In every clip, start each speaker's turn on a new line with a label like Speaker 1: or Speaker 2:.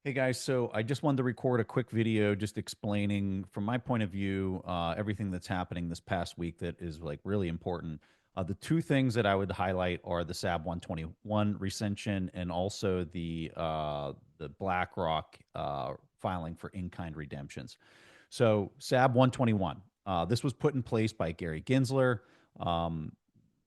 Speaker 1: Hey guys, so I just wanted to record a quick video just explaining from my point of view everything that's happening this past week that is like really important. The two things that I would highlight are the SAB 121 recension and also the BlackRock filing for in-kind redemptions. So SAB 121, this was put in place by Gary Gensler. Um,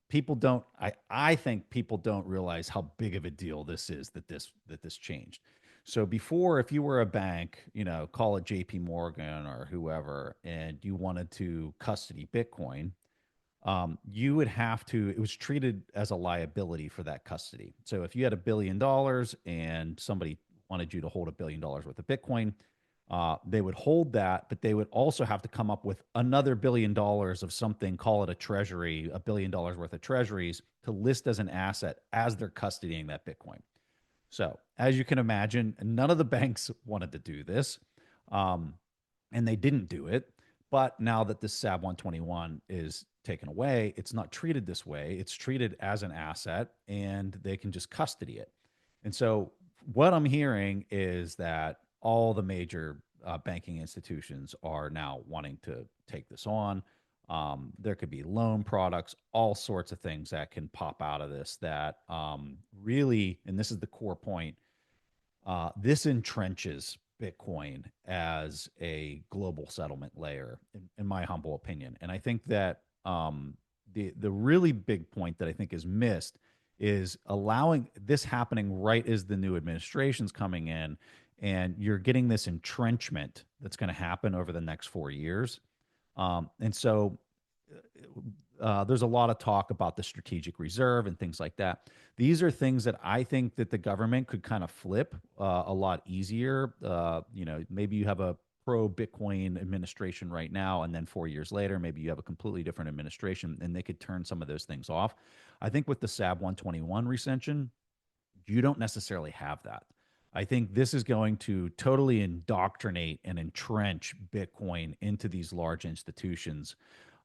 Speaker 1: people don't I think people don't realize how big of a deal this is that this changed. So before, if you were a bank, call it JP Morgan or whoever, and you wanted to custody Bitcoin, you would have to, it was treated as a liability for that custody. So if you had $1 billion and somebody wanted you to hold $1 billion worth of Bitcoin, they would hold that, but they would also have to come up with another $1 billion of something, call it a treasury, $1 billion worth of treasuries to list as an asset as they're custodying that Bitcoin. So, as you can imagine, none of the banks wanted to do this, um, and they didn't do it. But now that this SAB 121 is taken away, it's not treated this way. It's treated as an asset, and they can just custody it. And so, what I'm hearing is that all the major banking institutions are now wanting to take this on. There could be loan products, all sorts of things that can pop out of this that really, and this is the core point, this entrenches Bitcoin as a global settlement layer, in my humble opinion. And I think that the really big point that I think is missed is allowing this happening right as the new administration's coming in, and you're getting this entrenchment that's going to happen over the next 4 years. And so there's a lot of talk about the strategic reserve and things like that. These are things that I think that the government could kind of flip a lot easier. Maybe you have a pro Bitcoin administration right now, and then 4 years later, maybe you have a completely different administration, and they could turn some of those things off. I think with the SAB 121 recension, you don't necessarily have that. I think this is going to totally indoctrinate and entrench Bitcoin into these large institutions.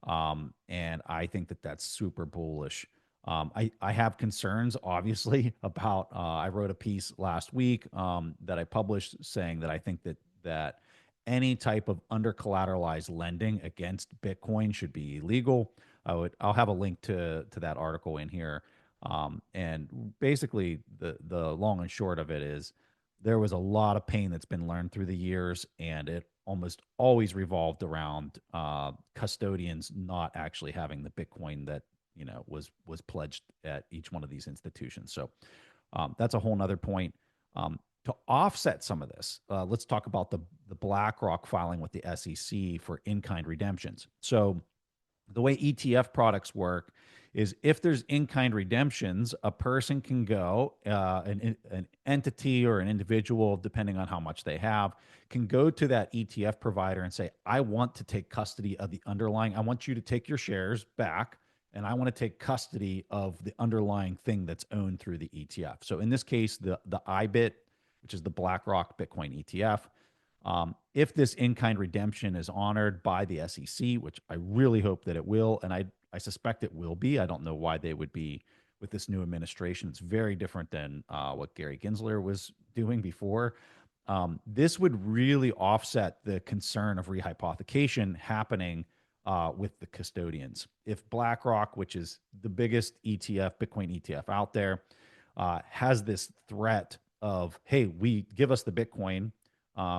Speaker 1: And I think that that's super bullish. I have concerns, obviously, about. I wrote a piece last week that I published saying that I think that any type of under collateralized lending against Bitcoin should be illegal. I'll have a link to that article in here. And basically, the long and short of it is there was a lot of pain that's been learned through the years, and it almost always revolved around custodians not actually having the Bitcoin that was pledged at each one of these institutions. So that's a whole nother point. To offset some of this, let's talk about the BlackRock filing with the SEC for in-kind redemptions. So the way ETF products work is if there's in-kind redemptions, a person can go, an entity or an individual, depending on how much they have, can go to that ETF provider and say, I want to take custody of the underlying, I want you to take your shares back, and I want to take custody of the underlying thing that's owned through the ETF. So in this case, the IBIT, which is the BlackRock Bitcoin ETF, if this in-kind redemption is honored by the SEC, which I really hope that it will, and I suspect it will be. I don't know why they would be with this new administration. It's very different than what Gary Gensler was doing before. This would really offset the concern of rehypothecation happening with the custodians. If BlackRock, which is the biggest ETF, Bitcoin ETF out there, has this threat of, hey, we give us the Bitcoin,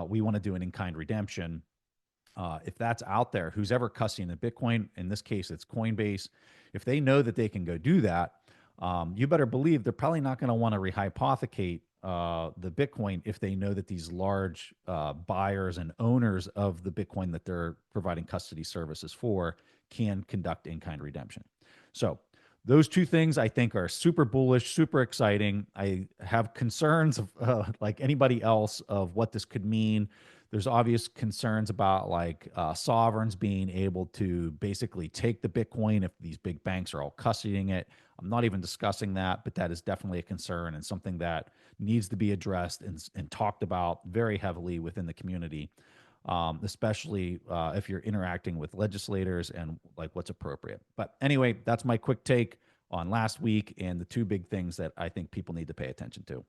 Speaker 1: we want to do an in-kind redemption. If that's out there, who's ever custodying the Bitcoin, in this case, it's Coinbase, if they know that they can go do that, you better believe they're probably not going to want to rehypothecate the Bitcoin if they know that these large buyers and owners of the Bitcoin that they're providing custody services for can conduct in-kind redemption. So those two things I think are super bullish, super exciting. I have concerns of, like anybody else, of what this could mean. There's obvious concerns about like sovereigns being able to basically take the Bitcoin if these big banks are all custodying it. I'm not even discussing that, but that is definitely a concern and something that needs to be addressed and talked about very heavily within the community, especially if you're interacting with legislators and like what's appropriate. But anyway, that's my quick take on last week and the two big things that I think people need to pay attention to.